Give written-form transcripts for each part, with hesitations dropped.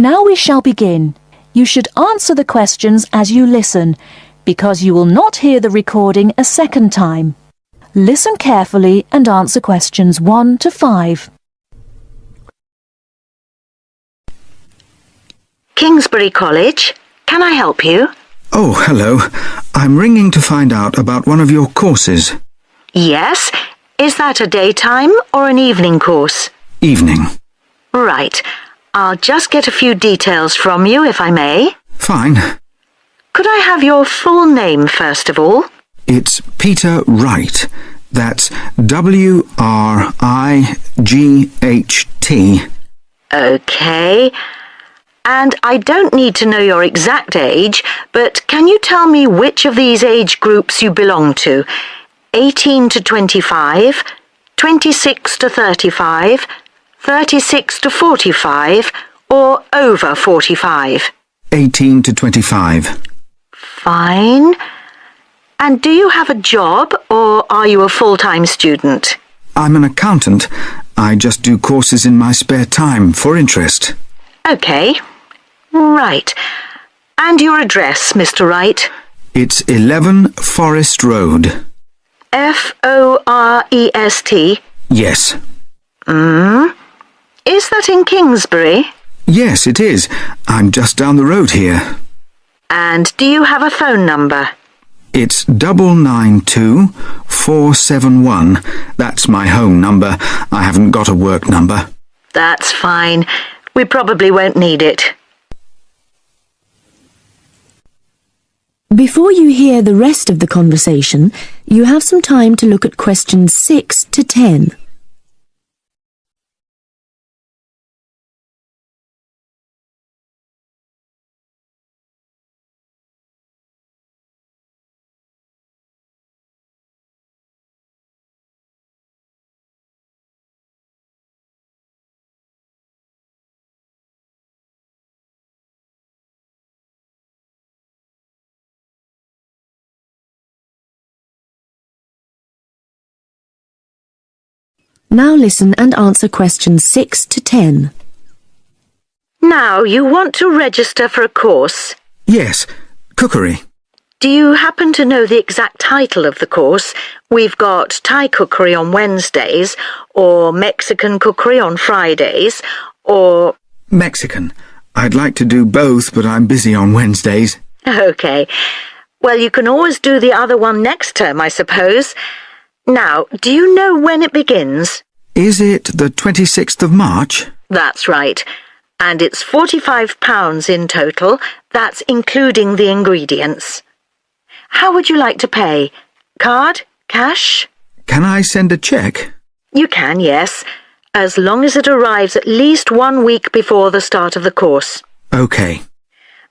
Now we shall begin. You should answer the questions as you listen, because you will not hear the recording a second time. Listen carefully and answer questions 1 to 5. Kingsbury College, can I help you? Oh, hello. I'm ringing to find out about one of your courses. Yes. Is that a daytime or an evening course? Evening. Right. I'll just get a few details from you, if I may. Fine. Could I have your full name, first of all? It's Peter Wright. That's W-R-I-G-H-T. OK. And I don't need to know your exact age, but can you tell me which of these age groups you belong to? 18 to 25, 26 to 35, 36 to 45, or over 45? 18 to 25. Fine. And do you have a job, or are you a full-time student? I'm an accountant. I just do courses in my spare time for interest. OK. Right. And your address, Mr. Wright? It's 11 Forest Road. F-O-R-E-S-T? Yes. Is that in Kingsbury? Yes, it is. I'm just down the road here. And do you have a phone number? It's 992471. That's my home number. I haven't got a work number. That's fine. We probably won't need it. Before you hear the rest of the conversation, you have some time to look at questions 6 to 10. Now listen and answer questions 6 to 10. Now, you want to register for a course. Yes, cookery. Do you happen to know the exact title of the course? We've got Thai cookery on Wednesdays, or Mexican cookery on Fridays, or... Mexican. I'd like to do both, but I'm busy on Wednesdays. OK. Well, you can always do the other one next term, I suppose. Now, do you know when it begins? Is it the 26th of March? That's right. And it's £45 in total. That's including the ingredients. How would you like to pay? Card? Cash? Can I send a cheque? You can, yes, as long as it arrives at least 1 week before the start of the course. OK.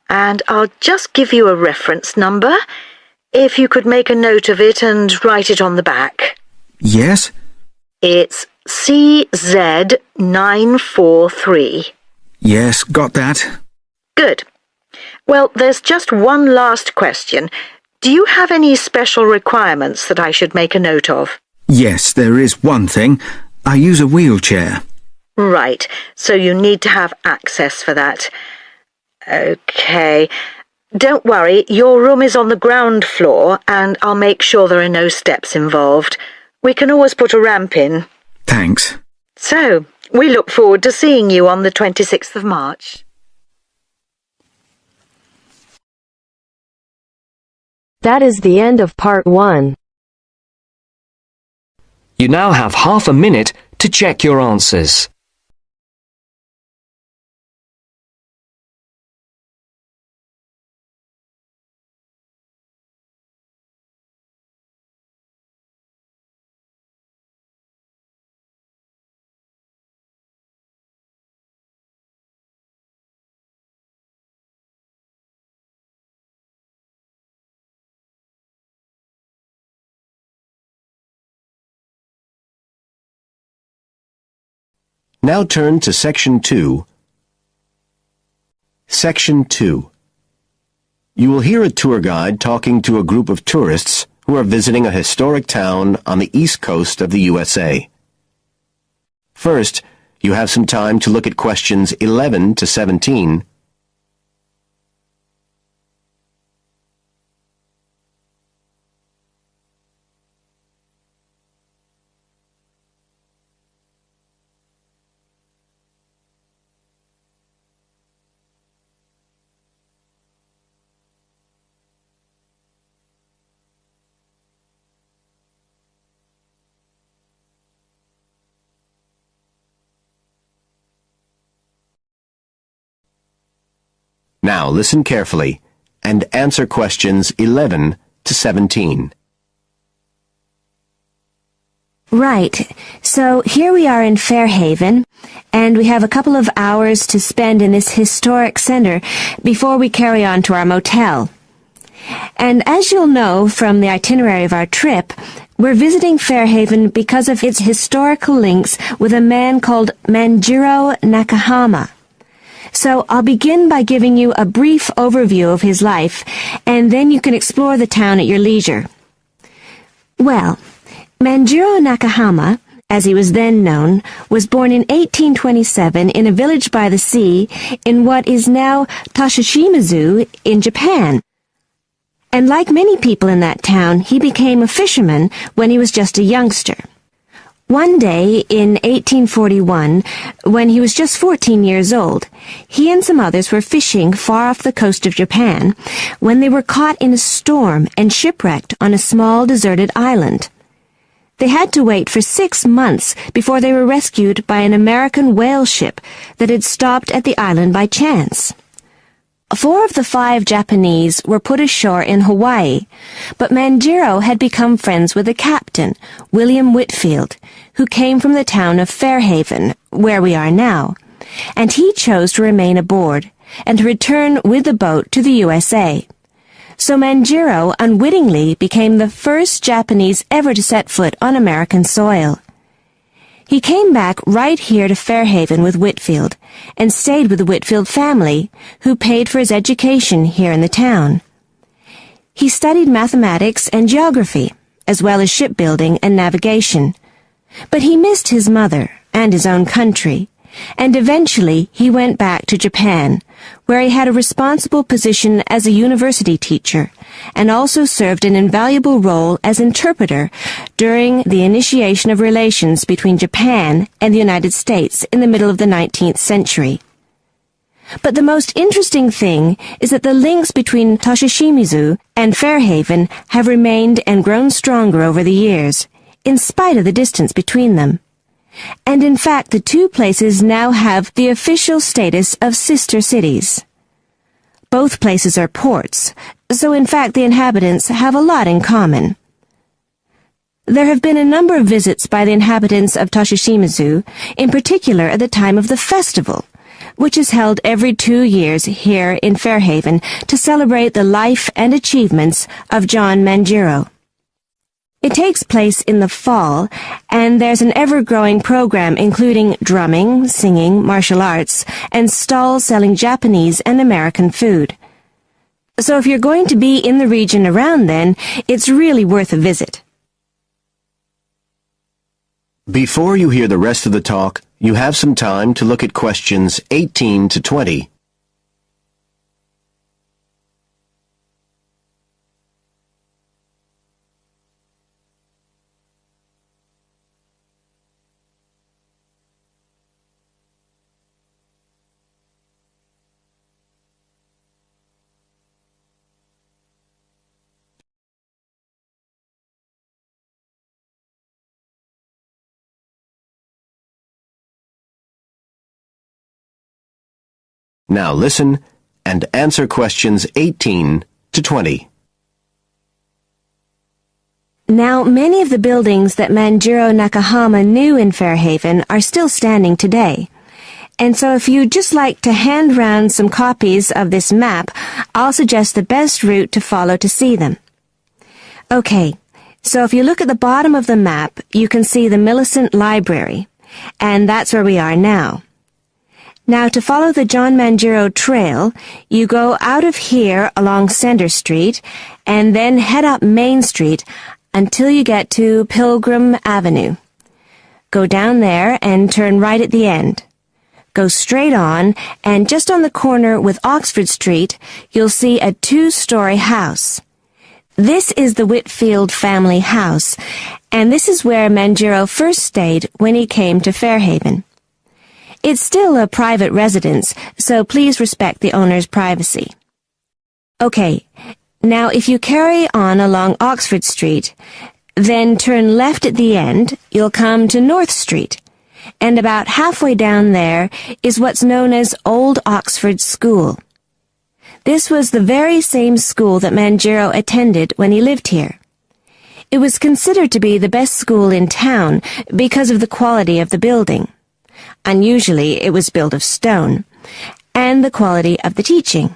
And I'll just give you a reference number. If you could make a note of it and write it on the back. Yes? It's CZ943. Yes, got that. Good. Well, there's just one last question. Do you have any special requirements that I should make a note of? Yes, there is one thing. I use a wheelchair. Right, so you need to have access for that. OK. Don't worry, your room is on the ground floor, and I'll make sure there are no steps involved. We can always put a ramp in. Thanks. So, we look forward to seeing you on the 26th of March. That is the end of part 1. You now have half a minute to check your answers. Now turn to Section 2. Section 2. You will hear a tour guide talking to a group of tourists who are visiting a historic town on the east coast of the USA. First, You have some time to look at questions 11 to 17. Now listen carefully and answer questions 11 to 17. Right. So here we are in Fairhaven, and we have a couple of hours to spend in this historic center before we carry on to our motel. And as you'll know from the itinerary of our trip, we're visiting Fairhaven because of its historical links with a man called Manjaro Nakahama. So I'll begin by giving you a brief overview of his life, and then you can explore the town at your leisure. Well, Manjaro Nakahama, as he was then known, was born in 1827 in a village by the sea in what is now Toshishimizu in Japan. And like many people in that town, he became a fisherman when he was just a youngster. One day in 1841, when he was just 14 years old, he and some others were fishing far off the coast of Japan when they were caught in a storm and shipwrecked on a small deserted island. They had to wait for 6 months before they were rescued by an American whale ship that had stopped at the island by chance. 4 of the 5 Japanese were put ashore in Hawaii, but Manjaro had become friends with the captain, William Whitfield, who came from the town of Fairhaven, where we are now, and he chose to remain aboard and to return with the boat to the USA. So Manjaro unwittingly became the first Japanese ever to set foot on American soil. He came back right here to Fairhaven with Whitfield and stayed with the Whitfield family, who paid for his education here in the town. He studied mathematics and geography, as well as shipbuilding and navigation. But he missed his mother and his own country, and eventually he went back to Japan, where he had a responsible position as a university teacher, and also served an invaluable role as interpreter during the initiation of relations between Japan and the United States in the middle of the 19th century. But the most interesting thing is that the links between Toshishimizu and Fairhaven have remained and grown stronger over the years, in spite of the distance between them. And in fact, the 2 places now have the official status of sister cities. Both places are ports, so in fact the inhabitants have a lot in common. There have been a number of visits by the inhabitants of Toshishimizu, in particular at the time of the festival, which is held every 2 years here in Fairhaven to celebrate the life and achievements of John Manjaro. It takes place in the fall, and there's an ever-growing program including drumming, singing, martial arts, and stalls selling Japanese and American food. So if you're going to be in the region around then, it's really worth a visit. Before you hear the rest of the talk, you have some time to look at questions 18 to 20. Now listen and answer questions 18 to 20. Now, many of the buildings that Manjaro Nakahama knew in Fairhaven are still standing today. And so if you'd just like to hand round some copies of this map, I'll suggest the best route to follow to see them. Okay, so if you look at the bottom of the map, you can see the Millicent Library, and that's where we are now. Now, to follow the John Manjaro Trail, you go out of here along Center Street and then head up Main Street until you get to Pilgrim Avenue. Go down there and turn right at the end. Go straight on, and just on the corner with Oxford Street, you'll see a 2-story house. This is the Whitfield family house, and this is where Manjaro first stayed when he came to Fairhaven. It's still a private residence, so please respect the owner's privacy. Okay, now if you carry on along Oxford Street, then turn left at the end, you'll come to North Street. And about halfway down there is what's known as Old Oxford School. This was the very same school that Manjaro attended when he lived here. It was considered to be the best school in town because of the quality of the building. Unusually, it was built of stone, and the quality of the teaching.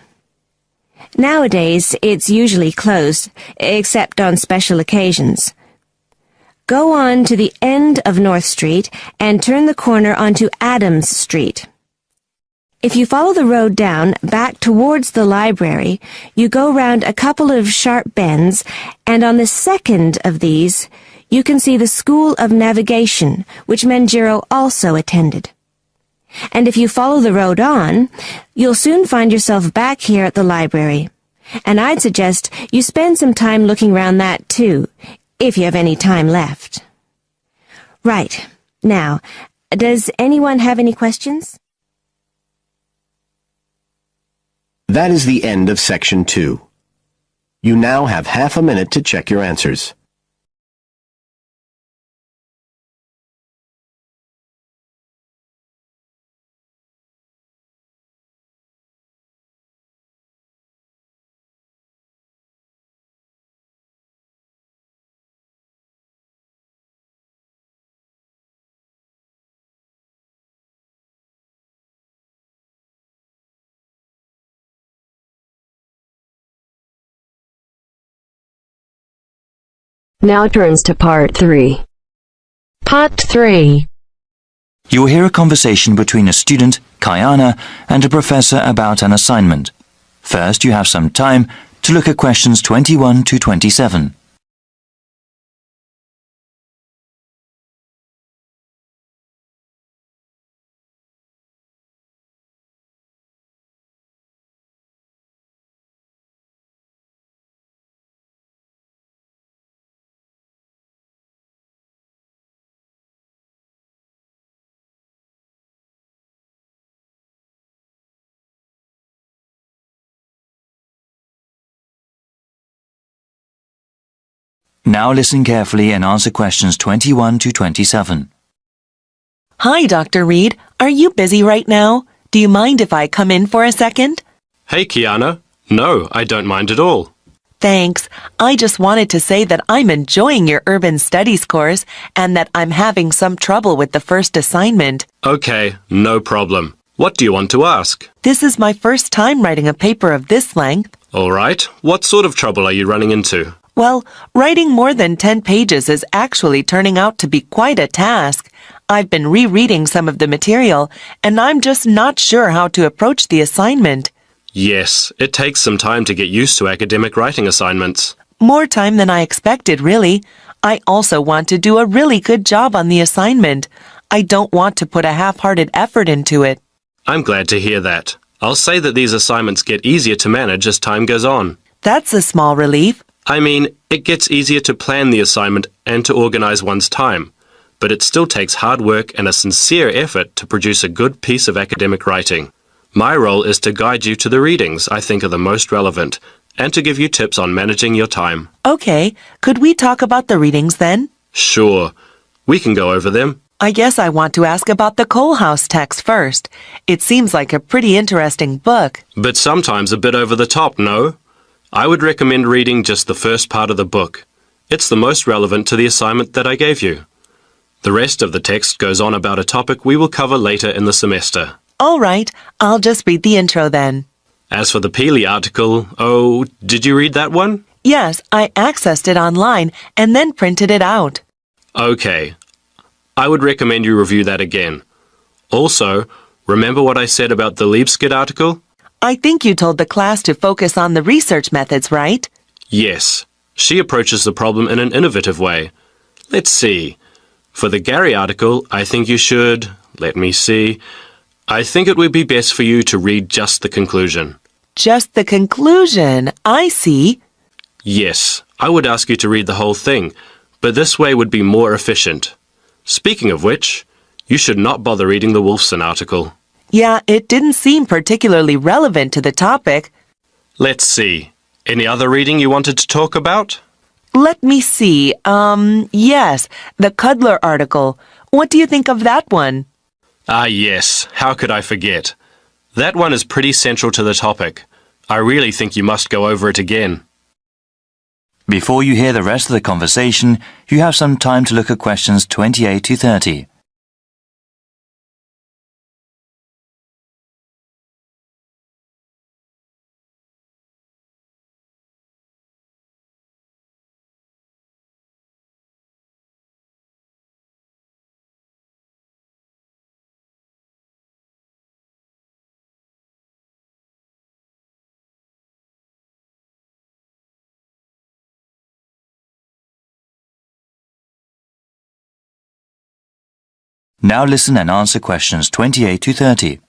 Nowadays, it's usually closed, except on special occasions. Go on to the end of North Street and turn the corner onto Adams Street. If you follow the road down back towards the library, you go round a couple of sharp bends, and on the second of these, you can see the School of Navigation, which Manjaro also attended. And if you follow the road on, you'll soon find yourself back here at the library. And I'd suggest you spend some time looking round that too, if you have any time left. Right. Now, does anyone have any questions? That is the end of Section 2. You now have half a minute to check your answers. Now turns to Part 3. Part 3. You will hear a conversation between a student, Kayana, and a professor about an assignment. First, you have some time to look at questions 21 to 27. Now listen carefully and answer questions 21 to 27. Hi, Dr. Reed. Are you busy right now? Do you mind if I come in for a second? Hey, Kiana. No, I don't mind at all. Thanks. I just wanted to say that I'm enjoying your urban studies course and that I'm having some trouble with the first assignment. Okay, no problem. What do you want to ask? This is my first time writing a paper of this length. All right. What sort of trouble are you running into? Well, writing more than 10 pages is actually turning out to be quite a task. I've been rereading some of the material, and I'm just not sure how to approach the assignment. Yes, it takes some time to get used to academic writing assignments. More time than I expected, really. I also want to do a really good job on the assignment. I don't want to put a half-hearted effort into it. I'm glad to hear that. I'll say that these assignments get easier to manage as time goes on. That's a small relief. I mean, it gets easier to plan the assignment and to organize one's time, but it still takes hard work and a sincere effort to produce a good piece of academic writing. My role is to guide you to the readings I think are the most relevant, and to give you tips on managing your time. Okay, could we talk about the readings then? Sure, we can go over them. I guess I want to ask about the Coal House text first. It seems like a pretty interesting book. But sometimes a bit over the top, no? I would recommend reading just the first part of the book. It's the most relevant to the assignment that I gave you. The rest of the text goes on about a topic we will cover later in the semester. All right, I'll just read the intro then. As for the Peely article, oh, did you read that one? Yes, I accessed it online and then printed it out. Okay. I would recommend you review that again. Also, remember what I said about the Liebskid article? I think you told the class to focus on the research methods, right? Yes. She approaches the problem in an innovative way. Let's see. For the Gary article, I think you should, let me see, I think it would be best for you to read just the conclusion. Just the conclusion. I see. Yes, I would ask you to read the whole thing, but this way would be more efficient. Speaking of which, you should not bother reading the Wolfson article. Yeah, it didn't seem particularly relevant to the topic. Let's see. Any other reading you wanted to talk about? Let me see. Yes, the Cudler article. What do you think of that one? Ah, yes. How could I forget? That one is pretty central to the topic. I really think you must go over it again. Before you hear the rest of the conversation, you have some time to look at questions 28 to 30. Now listen and answer questions 28 to 30.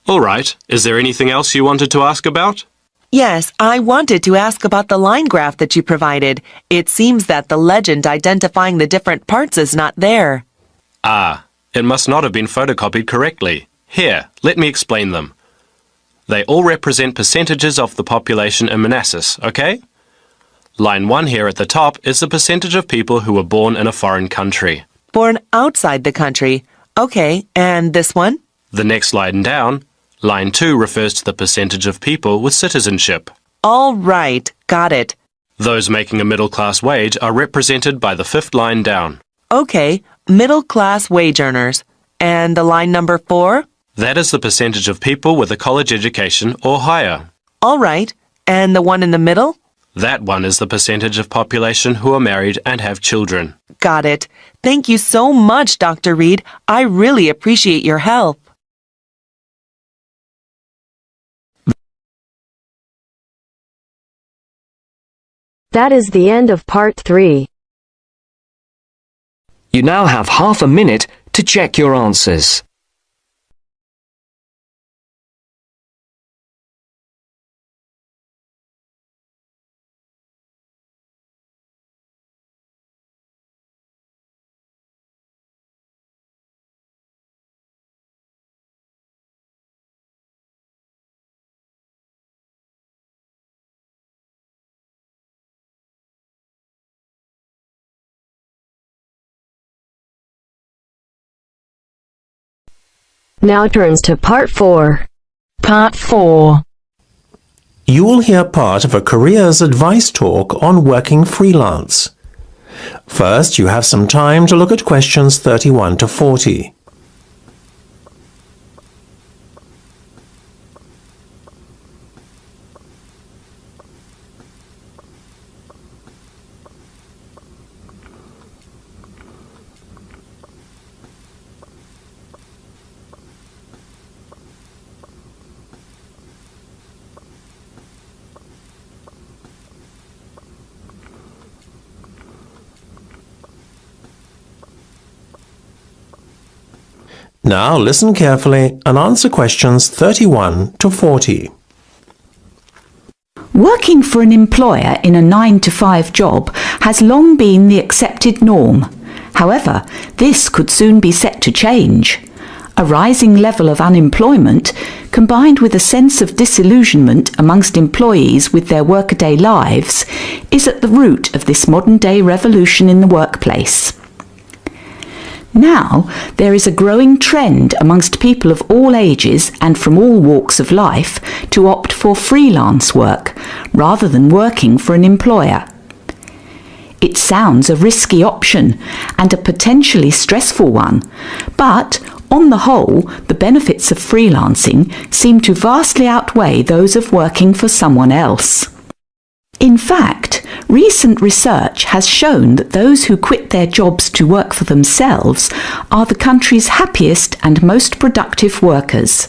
All right. Is there anything else you wanted to ask about? Yes, I wanted to ask about the line graph that you provided. It seems that the legend identifying the different parts is not there. Ah, it must not have been photocopied correctly. Here, let me explain them. They all represent percentages of the population in Manassas, okay? Line 1 here at the top is the percentage of people who were born in a foreign country. Born outside the country. Okay, and this one? The next line down, line 2 refers to the percentage of people with citizenship. All right, got it. Those making a middle-class wage are represented by the fifth line down. Okay, middle-class wage earners. And the line number 4? That is the percentage of people with a college education or higher. All right, and the one in the middle? That one is the percentage of population who are married and have children. Got it. Thank you so much, Dr. Reed. I really appreciate your help. That is the end of part 3. You now have half a minute to check your answers. Now turns to part 4. Part 4. You will hear part of a careers advice talk on working freelance. First, you have some time to look at questions 31 to 40. Now listen carefully and answer questions 31 to 40. Working for an employer in a 9-to-5 job has long been the accepted norm. However, this could soon be set to change. A rising level of unemployment, combined with a sense of disillusionment amongst employees with their workaday lives, is at the root of this modern-day revolution in the workplace. Now, there is a growing trend amongst people of all ages and from all walks of life to opt for freelance work rather than working for an employer. It sounds a risky option and a potentially stressful one, but on the whole, the benefits of freelancing seem to vastly outweigh those of working for someone else. In fact, recent research has shown that those who quit their jobs to work for themselves are the country's happiest and most productive workers.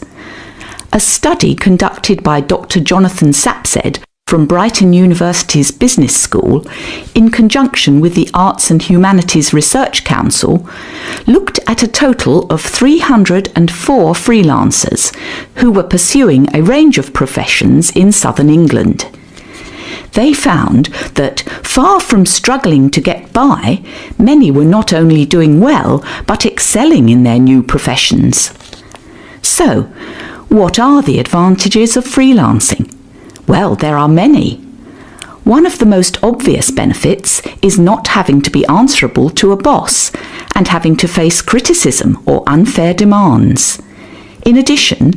A study conducted by Dr. Jonathan Sapsed from Brighton University's Business School, in conjunction with the Arts and Humanities Research Council, looked at a total of 304 freelancers who were pursuing a range of professions in southern England. They found that, far from struggling to get by, many were not only doing well, but excelling in their new professions. So, what are the advantages of freelancing? Well, there are many. One of the most obvious benefits is not having to be answerable to a boss and having to face criticism or unfair demands. In addition,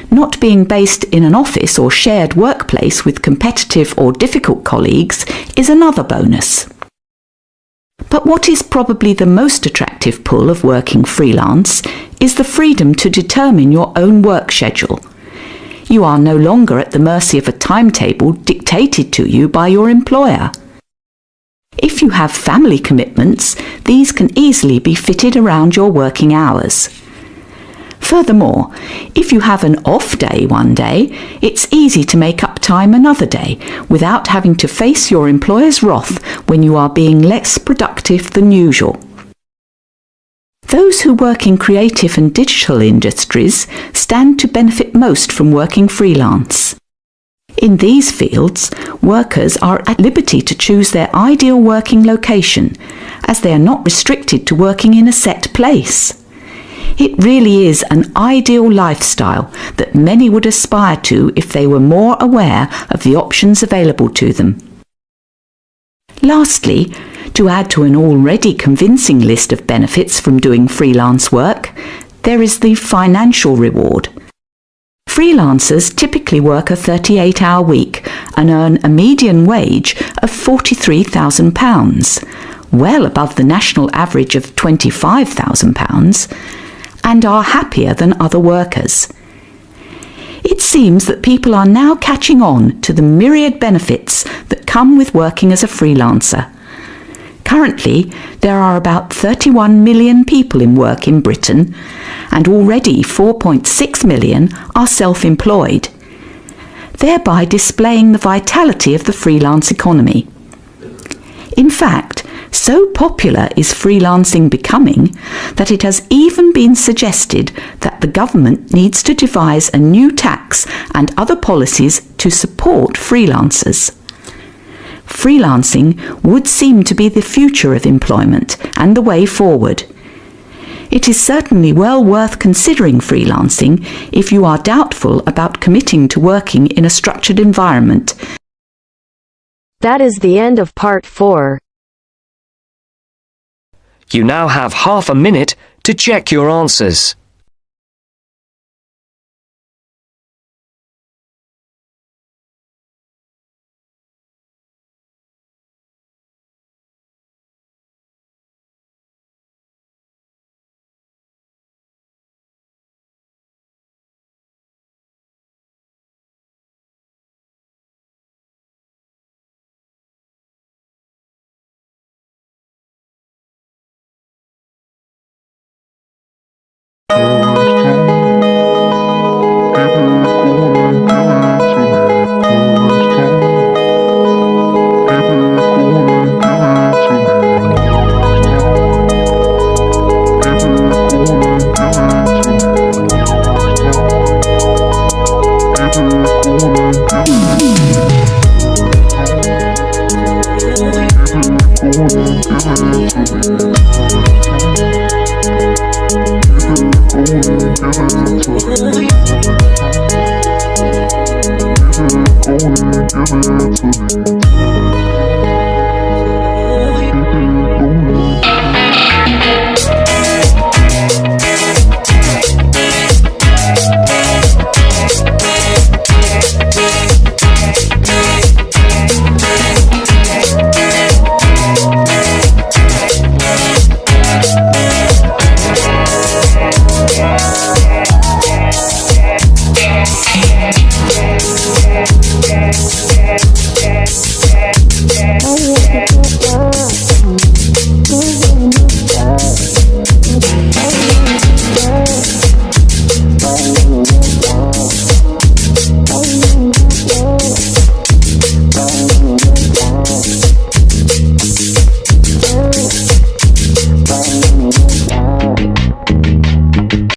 not being based in an office or shared workplace with competitive or difficult colleagues is another bonus. But what is probably the most attractive pull of working freelance is the freedom to determine your own work schedule. You are no longer at the mercy of a timetable dictated to you by your employer. If you have family commitments, these can easily be fitted around your working hours. Furthermore, if you have an off day one day, it's easy to make up time another day without having to face your employer's wrath when you are being less productive than usual. Those who work in creative and digital industries stand to benefit most from working freelance. In these fields, workers are at liberty to choose their ideal working location, as they are not restricted to working in a set place. It really is an ideal lifestyle that many would aspire to if they were more aware of the options available to them. Lastly, to add to an already convincing list of benefits from doing freelance work, there is the financial reward. Freelancers typically work a 38-hour week and earn a median wage of £43,000, well above the national average of £25,000, and are happier than other workers. It seems that people are now catching on to the myriad benefits that come with working as a freelancer. Currently, there are about 31 million people in work in Britain, and already 4.6 million are self-employed, thereby displaying the vitality of the freelance economy. In fact, so popular is freelancing becoming that it has even been suggested that the government needs to devise a new tax and other policies to support freelancers. Freelancing would seem to be the future of employment and the way forward. It is certainly well worth considering freelancing if you are doubtful about committing to working in a structured environment. That is the end of part 4. You now have half a minute to check your answers. Give it to me.